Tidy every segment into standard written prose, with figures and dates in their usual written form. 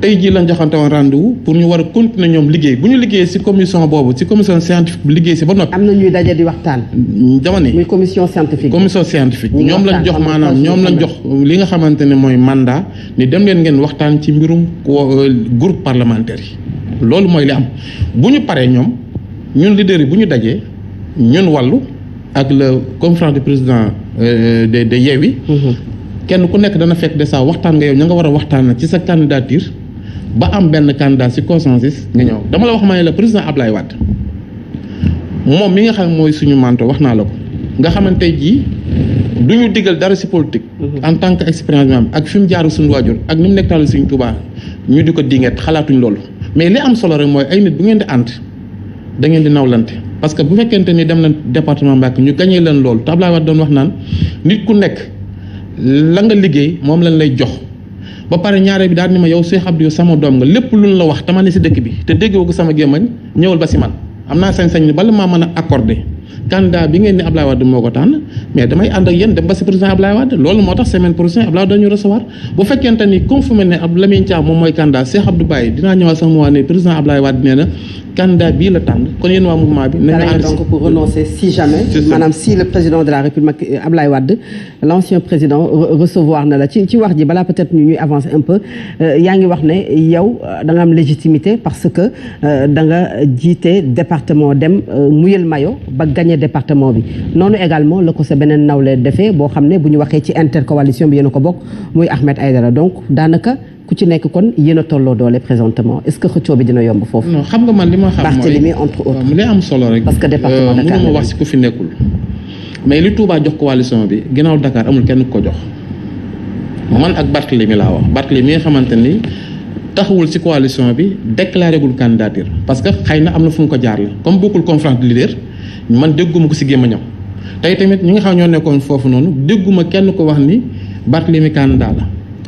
tey jii lañ joxante woon rendez-vous pour ñu war a continuer ñoom liggéey bu ñu liggéeyee ci commission boobu ci commission scientifique bi liggéey ci ba noppi. am na ñuy daje di waxtaan. dama ne muy commission scientifique. ñoom lañ jox maanaam ñoom lañ jox li nga xamante ne mooy mandat ni dem leen ngeen waxtaan ci mbirum groupe parlementaire yi loolu mooy li am bu ñu paree ñoom ñun leader yi bu ñu dajee ñun wàllu ak le conférence du président de Yewwi kenn ku nekk dana fekk de ça waxtaan nga yow ña nga war a waxtaan ci sa candidature ba am benn candidat ci consensus nga ñëw dama la wax ma ne la président Ablaye Wade moom mi nga xam mooy suñu manto wax naa la ko nga xamante jii du ñu digal dara ci politique. en tant que expérience bi am ak fi mu jaaru suñu waajur ak ni mu nekk taal suñu Tuubaa ñu di ko dinget xalaatuñ loolu mais li am solo rek mooy ay nit bu ngeen di ànd da ngeen di nawlante parce que bu fekkente ni dem na département Mbacké ñu gañee leen loolu te Ablaye Wade doon wax naan nit ku nekk la nga liggéey moom lañ lay jox ba pare ñaare bi daal ni ma yow Cheikh Abdou yow sama doom nga lépp luñ la wax tama ne ci dëkk bi te déggoo ko sama gémmañ ñëwal ba ci man am naa sañ-sañ ni bala maa mën a accordé candidat bi ngeen ni Ablaye Wade moo ko tànn mais damay ànd ak yéen dem ba ci président Ablaye Wade loolu moo tax semaine prochaine Ablaye Wade dañu recevoir bu fekkente ni confirmé ne Lamine Thiam moom mooy candidat Cheikh Abdou Baye dinaa ñëwaat sax mu wax ne président Ablaye Wade nee na candidat bii la tànn kon yéen waa mouvement bi nañu ànd donc pour renoncer si jamais maanaam si le président de la République Ablaye Wade l'ancien président recevoir na la ci wax ji balaa peut-être ñuy avancer un peu yaa ngi wax ne yow da nga am légitimité parce que da nga jiite département dem muyal mayo ba gagné département bi noonu également la ko sa beneen nawle defee boo xam ne bu ñu waxee ci intercoalition bi yéen a ko bokk muy Ahmed Aïdara donc daanaka ku ci nekk kon yéen a tolloo doole présentement est-ce que xëccoo bi dina yomb foofu. non xam nga man li ma xam mooy Barthélémy entre autres. li am solo rek. parce que département Dakar mënu ma wax ci ku fi nekkul. mais li Touba jox coalition bi ginnaaw Dakar amul kenn ku ko jox man ak Barthélémy laa wax Barthélémy mi nga xamante ni taxawul ci coalition bi déclaré gul candidature parce que xëy na am na fu mu ko jaar la comme bokkul conférence de leader man dégguma ko ci gémmañam tey tamit ñi nga xam ñoo nekkoon foofu noonu dégguma kenn ko wax ni Barthélémy candidat la.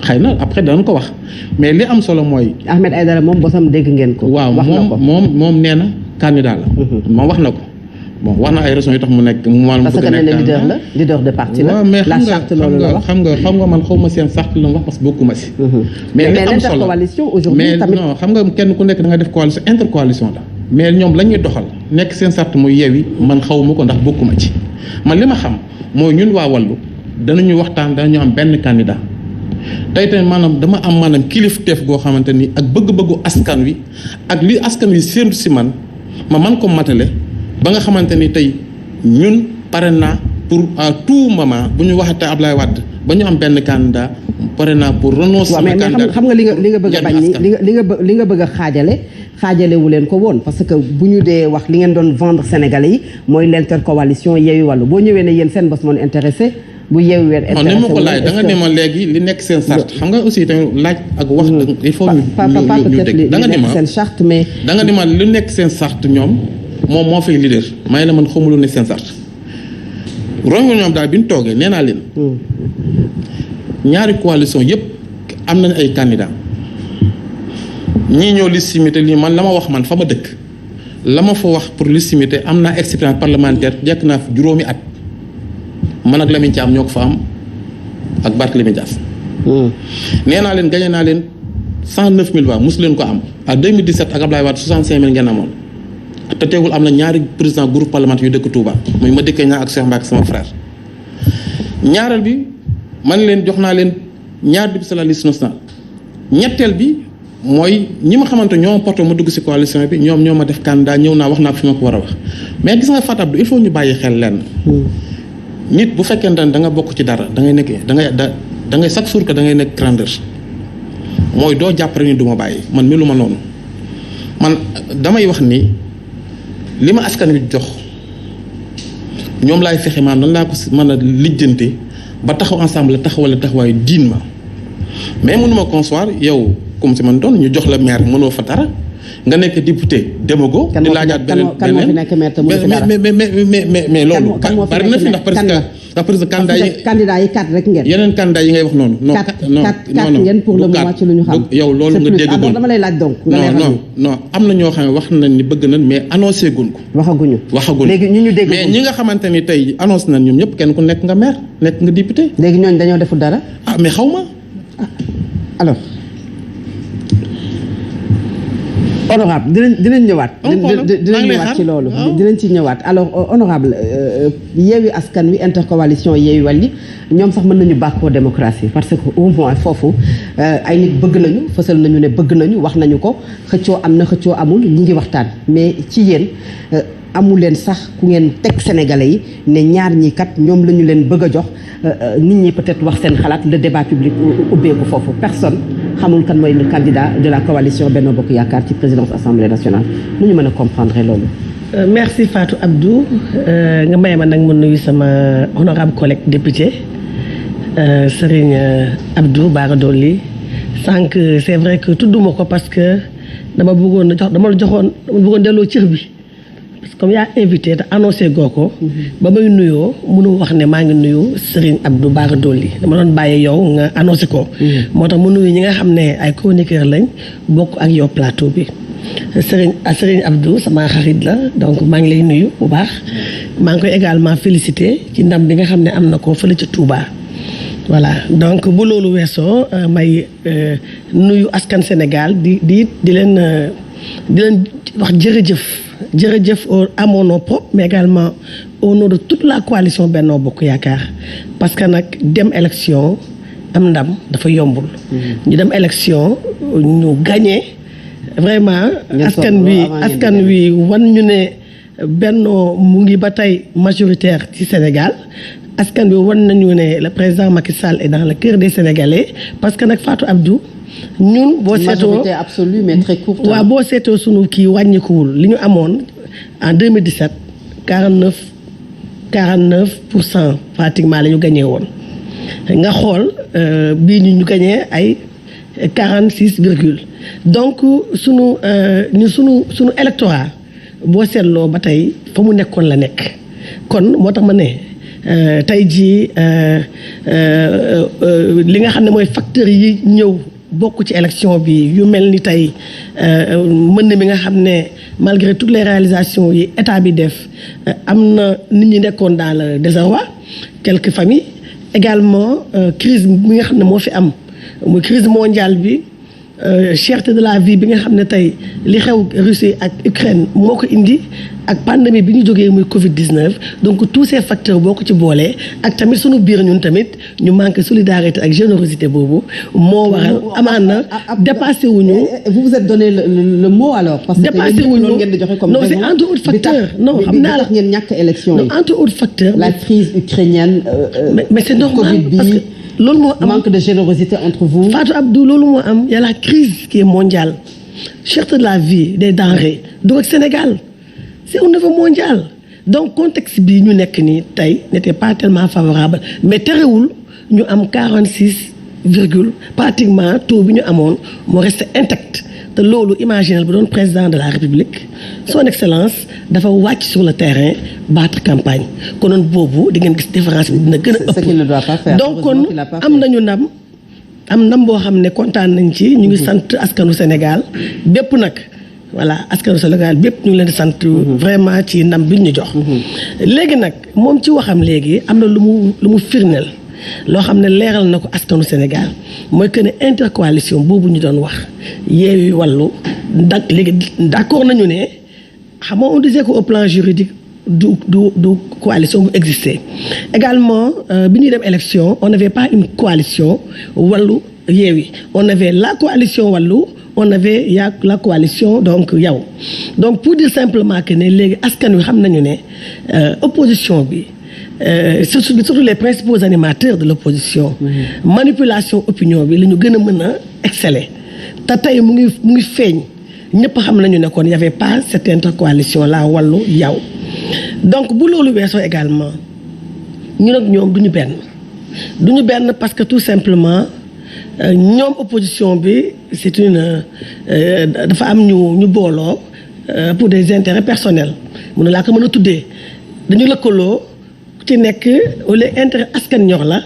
xëy na après danañ ko wax mais li am solo mooy. Ahmed Aïdara moom bosam dégg ngeen ko. waaw moom nee na candidat la. moom wax na ko bon wax na ay raisons yu tax mu nekk. mu parce que nee na leader la leader de parti la. mais la charte loolu la wax xam nga man xaw ma seen charte la wax parce que bokkuma si. mais li am solo mais non xam nga kenn ku nekk da nga def coalition intercoalition la. mais ñoom la ñuy doxal nekk seen charte muy Yewwi man xaw ma ko ndax bokkuma ci man li ma xam mooy ñun waa Wallu danañu waxtaan danañu am benn candidat. tey tamit maanaam dama am maanaam kilifteef goo xamante ni ak bëgg-bëggu askan wi ak li askan wi séentu si man ko matale ba nga xamante ni tey ñun pare naa pour à tout moment bu ñu waxatee Ablaye Wade ba ñu am benn candidat pare naa pour renoncer. sama candidat xam nga li nga bëgg a bañ ni li nga bëgg a xaajale wu leen ko woon parce que bu ñu dee wax li ngeen doon vendre Sénégalais yi mooy l'intercoalition Yewwi Wallu boo ñëwee ne yéen seen bos moon intéressé. bu Yewwi weer intéressé ma ko laaj da nga ne ma léegi li nekk seen charte xam nga aussi tamit laaj ak wax il faut ñu dégg da nga ne ma seen charte mais da nga ne ma lu nekk seen charte ñoom moom moo fay leader may la man xamul lu nekk seen charte rongo ñoom daal bi ñu toogee nee naa leen ñaari coalition yëpp am nañ ay candidats ñii ñoo légitimité lii man la ma wax man fa ma dëkk la ma fa wax pour légitimité am naa expérience parlementaire jekk naa fi juróomi at man ak Lamine Thiam ñoo ko fa am ak Barthélémy Dias. nee naa leen gagné naa leen 109000 voix mosu leen ko am à 2017 ak Ablaye Wade 65000 ngeen amoon te teewul am na ñaari président groupe parlementaire yu dëkk Touba muy Madické Niang ak Cheikh Mbacké sama frère. ñaareel bi man leen jox naa leen ñaar député sur la liste nationale ñetteel bi mooy ñi ma xamante ñoo ma porté ma dugg ci coalition bi ñoom ñoo ma def candidat ñëw naa wax naa fi ma ko war a wax mais gis nga Fatou Abdou il faut ñu bàyyi xel lenn. nit bu fekkente ne da nga bokk ci dara da ngay nekk da ngay chaque jour que da ngay nekk grandeur mooy doo jàpp rek ni du ma bàyyi man melu ma noonu man damay wax ni li ma askan wi jox ñoom laay fexe maanaam nan laa ko mën a lijjante ba taxaw ensemble taxawal taxawaay diin ma mais mënuma concevoir yow comme si man doon ñu jox la maire mënoo fa dara nga nekk député démago di laajaat beneen mais loolu bari na fi ndax parce que candidat yi 4 rek ngeen yeneen candidat yi ngay wax noonu non 4 ngeen pour le moment ci lu ñu xam yow loolu nga dégg dama lay laaj donc non am na ñoo xam ne wax nañ ni bëgg nañ mais annoncé guñ ko waxaguñu léegi ñu dégg mais ñi nga xamante ni tey annoncé nañ ñoom ñëpp kenn ku nekk nga maire nekk nga député léegi ñooñu dañoo deful dara mais xaw ma alors honorable dinañ ñëwaat. dinañ ñëwaat ci loolu. dinañ ci ñëwaat alors honorable Yewwi Askan Wi intercoalition Yewwi Wallu ñoom sax mën nañu bàkkoo démocratie parce que au moins foofu ay nit bëgg nañu fësal nañu ne bëgg nañu wax nañu ko xëccoo am na xëccoo amul ñi ngi waxtaan mais ci yéen amu leen sax ku ngeen teg sénégalais yi ne ñaar ñi kat ñoom la ñu leen bëgg a jox nit ñi peut-être wax seen xalaat le débat public ubbeeku foofu personne xamul kan mooy le candidat de la coalition Benno Bokk Yaakaar ci présidence assemblée nationale nu ñu mën a comprendre loolu. Merci Fatou Abdou nga may ma nag ma nuyu sama honorable collègue député Serigne Abdou Bara Dolly sànq c'est vrai que tudduma ko parce que dama bëggoon delloo cër bi parce que comme yaa invité te annoncé goo ko ba may nuyoo mënu wax ne maa ngi nuyu Serigne Abdou Bara Dolly dama doon bàyyi yow nga annoncé ko moo tax mu nuyu ñi nga xam ne ay chroniqueur lañ bokk ak yow plateau bi Serigne Abdou sama xarit la donc maa ngi lay nuyu bu baax maa ngi koy également félicité ci ndam bi nga xam ne am na ko fële ca Touba voilà donc bu loolu weesoo may nuyu askan Sénégal di leen wax jërëjëf à mon nom propre mais également au nom de toute la coalition Benno Bokk Yaakaar parce que nag dem élection am ndam dafa yombul ñu dem élection ñu gagné vraiment askan wi wan ñu ne Benno mu ngi ba tey majoritaire ci Sénégal askan bi wan nañu ne le président Macky Sall est dans le cœur des Sénégalais parce que nag Fatou Abdou ñun boo seetoo majorité absolue mais très courte. waaw boo seetoo sunu kii wàññikuwul li ñu amoon en 2017 49% pratiquement la ñu gagné woon nga xool bii ñu gagné ay 46 virgule donc sunu électorat boo seetloo ba tey fa mu nekkoon la nekk kon moo tax ma ne tey jii li nga xam ne mooy facteurs yi ñëw bokk ci élection bi yu mel ni tey mën mi nga xam ne malgré toutes les réalisations yi état bi def am na nit ñi nekkoon dans le désarroi quelques familles également crise bi nga xam ne moo fi am muy crise mondiale bi cherté de la vie bi nga xam ne tey li xew Russie ak Ukraine moo ko indi ak pandémie bi ñu jógee muy Covid-19 donc tous ces facteurs boo ko ci boolee ak tamit sunu biir ñun tamit ñu manque solidarité ak générosité boobu moo waral amaan na dépassé wuñu. vous vous êtes donné le mot alors. parce que dépassé wuñu ngeen di joxe comme non c'est entre autres facteurs. non xam naa la ngeen ñàkk élection yi. non entre autres facteurs. la crise ukrainienne. mais c'est normal parce que loolu moo am manque de générosité entre vous. Fatou Abdou loolu moo am y a la crise qui est mondiale cherté de la vie des denrées du rek Sénégal c'est au niveau mondial donc contexte bi ñu nekk nii tey n'était pas tellement favorable mais terewul ñu am 46 virgule pratiquement taux bi ñu amoon moo resté intact te loolu imaginel bu doon président de la République son excellence dafa wàcc sur le terrain battre campagne konoon boobu di ngeen gis différence bi dina gën a ëpp donc kon am nañu ndam boo xam ne kontaan nañ ci ñu ngi sant askanu Sénégal bépp nag voilà askanu Sénégal bépp ñu ngi leen di sant vraiment ci ndam bi ñu jox léegi nag moom ci waxam léegi am na lu mu firndeel loo xam ne leeral na ko askanu Sénégal mooy que ne intercoalition boobu ñu doon wax Yewwi Wallu léegi d'accord nañu ne xam nga on disait que au plan juridique du coalition bu exister également bi ñuy dem élection on n'avait pas une coalition Wallu Yewwi on avait la coalition Wallu on avait la coalition donc yow donc pour dire simplement que ne léegi askan wi xam nañu ne opposition bi surtout les principaux animateurs de l'opposition manipulation opinion bi la ñu gën a mën a exceller te tey mu ngi feeñ ñëpp xam nañu ne kon y avait pas cette intercoalition là Wallu yow donc bu loolu weesoo également ñun ak ñoom duñu benn parce que tout simplement ñoom opposition bi c'est une dafa am ñu booloo pour des intérêts personnels mun na laa ko mën a tuddee dañu lëkkaloo ci nekk wala intérêt askan ñor la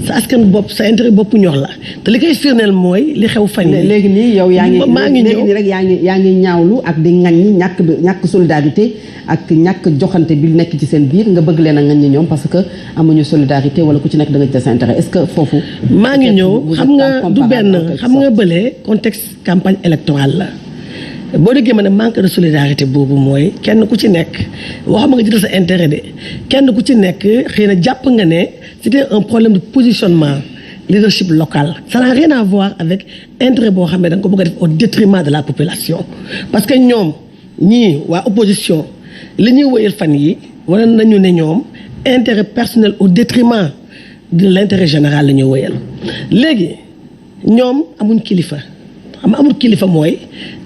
sa askan bopp sa intérêt bopp ñor la te li koy firndeel mooy li xew fan yi léegi nii yow yaa ngi ñëw rek yaa ngi ñaawlu ak di ŋaññi ñàkk solidarité ak ñàkk joxante bi nekk ci seen biir nga bëgg leen a ŋaññi ñoom parce que amuñu solidarité wala ku ci nekk da nga jël sa intérêt est-ce que foofu maa ngi ñëw xam nga du benn xam nga bële contexte campagne électorale la boo déggee ma ne manque de solidarité boobu mooy kenn ku ci nekk waxuma nga jiital sa intérêt de kenn ku ci nekk xëy na jàpp nga ne c'était un problème de positionnement leadership local ça n'a rien à voir avec intérêt boo xam ne da nga ko bëgg a def au détriment de la population parce que ñoom ñii waa opposition li ñuy wëyal fan yi wane nañu ne ñoom intérêt personnel au détriment de l'intérêt général la ñuy wëyal léegi ñoom amuñ kilifa amul kilifa mooy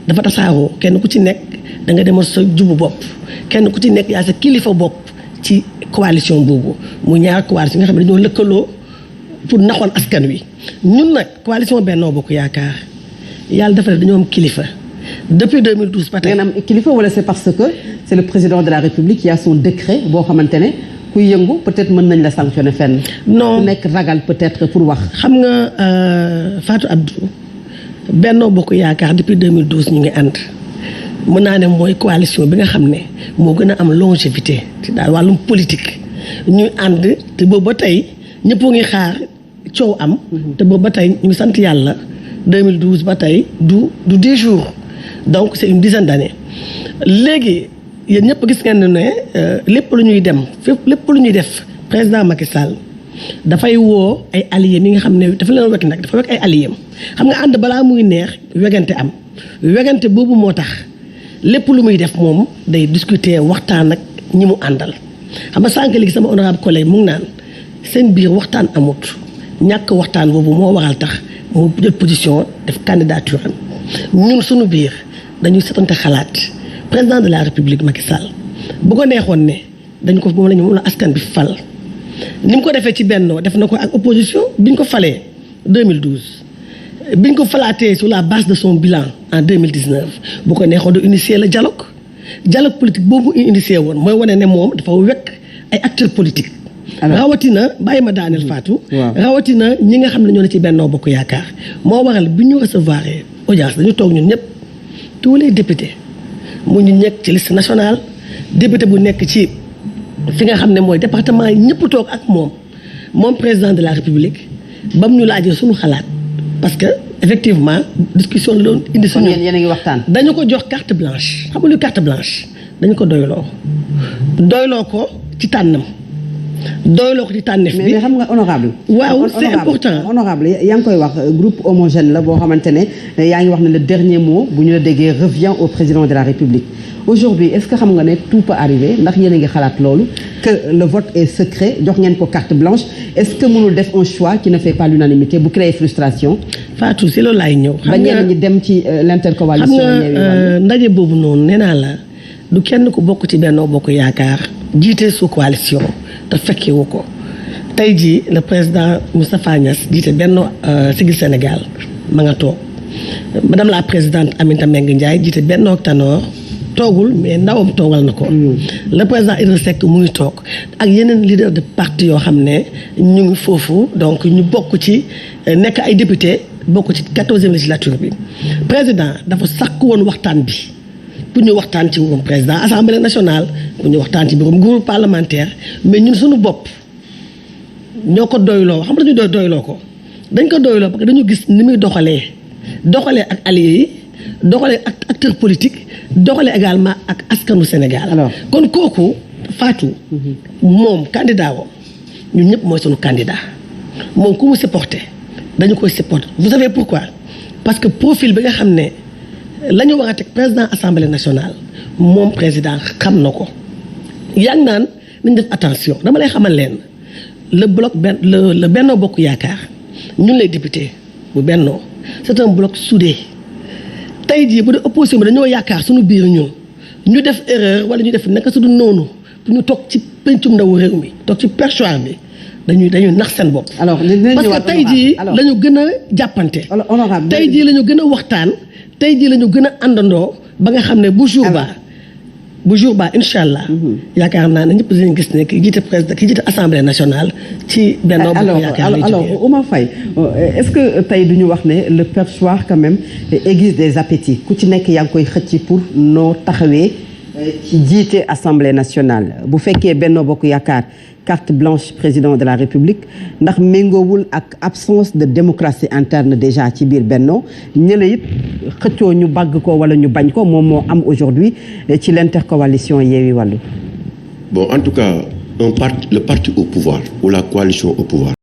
dafa tasaaroo kenn ku ci nekk da nga demal sa jubu bopp kenn ku ci nekk yaa sa kilifa bopp ci coalition boobu mu ñaar coalition nga xam ne dañoo lëkkaloo pour naxoon askan wi ñun nag coalition Benno Bokk Yaakaar yàlla dafa ne dañoo am kilifa depuis 2012 ba tey. ngeen am kilifa wala c'est parce que c'est le président de la République qui a son décret boo xamante ne kuy yëngu peut-être mën nañ la sanctionner fenn. non ku nekk ragal peut-être pour wax. xam nga Fatou Abdou Benno Bokk Yaakaar depuis 2012 ñu ngi ànd mën naa ne mooy coalition bi nga xam ne moo gën a am longévité ci daal wàllum politique ñuy ànd te boobu ba tey ñëpp ngi xaar coow am. te boobu ba tey ñu ngi sant yàlla 2012 ba tey du 10 jours donc c'est une dizaine d'années léegi yéen ñëpp gis ngeen ne lépp lu ñuy dem lépp lu ñuy def président Macky Sall dafay woo ay alliés mi nga xam ne dafa leen wekk nag dafa wekk ay alliés xam nga ànd balaa muy neex wegante am wegante boobu moo tax lépp lu muy def moom day discuter waxtaan ak ñi mu àndal xam nga sànq léegi sama honorable collègue mu ngi naan seen biir waxtaan amut ñàkk waxtaan boobu moo waral tax mu jël position def candidature am ñun suñu biir dañuy setante xalaat président de la république Macky Sall bu ko neexoon ne dañ ko moom la askan bi fal ni mu ko defee ci Benno def na ko ak opposition biñ ko falee 2012 biñ ko falaatee sur la base de son bilan en 2019 bu ko neexoon de initier le dialogue politique boobu initié woon mooy wane ne moom dafa wekk ay acteurs politiques. rawatina bàyyi ma daaneel Fatou. rawatina ñi nga xam ne ñoo ne ci Benno Bokk Yaakaar moo waral bi ñu recevoir audience dañu toog ñun ñëpp tous les députés mu ñu nekk ci liste nationale député bu nekk ci fi nga xam ne mooy département yi ñëpp toog ak moom président de la république ba mu ñu laajee suñu xalaat parce que effectivement discussion la doon indi suñu. yéen a ngi waxtaan. dañu ko jox carte blanche xam nga lu carte blanche dañu ko doyloo ko ci tànnam. doyloo ko ci tànneef bi mais xam nga honorable waaw c'est important honorable yaa ngi koy wax groupe homogène la boo xamante ne yaa ngi wax ne le dernier mot bu ñu la déggee revient au président de la République aujourd'hui est-ce que xam nga ne tout peut arriver ndax yéen a ngi xalaat loolu que le vote est secret jox ngeen ko carte blanche est-ce que mënul def un choix qui ne fait pas l'unanimité bu créer frustration Fatou si loolu laay ñëw ba ñenn ñi dem ci l'intercoalition xam nga ndaje boobu noonu nee naa la du kenn ku bokk ci Benno Bokk Yaakaar jiite sous coalition te fekkee wu ko tey jii le président Moustapha Niasse jiite Benno Siggil Sénégal ma nga toog madame la présidente Aminata Mbengue Ndiaye jiite Benno Tanor toogul mais ndawam toogal na ko. Le président Idrissa Seck mu ngi toog ak yeneen leader de parti yoo xam ne ñu ngi foofu donc ñu bokk ci nekk ay député bokk ci 14e législature bi président dafa sàkk woon waxtaan bi. pour ñu waxtaan ci mbirum président assemblée nationale pour ñu waxtaan ci mbirum groupe parlementaire mais ñun suñu bopp ñoo ko doyloo xam nga dañu doyloo ko dañ ko doyloo parce que dañu gis ni muy doxalee ak alliés yi doxalee ak acteurs politiques doxalee également ak askanu Sénégal. alors kon kooku Fatou. moom candidat woom ñun ñëpp mooy suñu candidat moom ku mu supporté dañu koy supporté vous savez pourquoi parce que profil bi nga xam ne. la ñu war a teg président assemblée nationale moom président xam na ko yaa ngi naan nañ def attention dama lay xamal leen le bloc le Benno Bokk Yaakaar ñun les députés bu Benno c'est un bloc soudé tey jii bu dee opposition bi dañoo yaakaar suñu biir ñun ñu def erreur wala ñu def naka su du noonu pour ñu toog ci pencum ndawu réew mi toog ci perchoir bi dañuy nax seen bopp. alors parce que tey jii la ñu gën a jàppante. honorable tey jii la ñu gën a waxtaan. tey jii la ñu gën a àndandoo ba nga xam ne bu jour ba incha allah. yaakaar naa ne ñëpp dinañ gis ne ki jiite président ki jiite assemblée nationale ci Benno Bokk Yaakaar alors Oumar Faye est-ce que tey du ñu wax ne le perchoir quand même aiguise des appétits ku ci nekk yaa ngi koy xëcc pour noo taxawee ci jiite assemblée nationale bu fekkee Benno Bokk Yaakaar carte blanche président de la République ndax méngoowul ak absence de démocratie interne déjà ci biir Benno ñële it xëccoo ñu bagg ko wala ñu bañ ko moom moo am aujourd'hui ci l'intercoalition Yewwi Wallu. Bon, en tout cas, le parti au pouvoir ou la coalition au pouvoir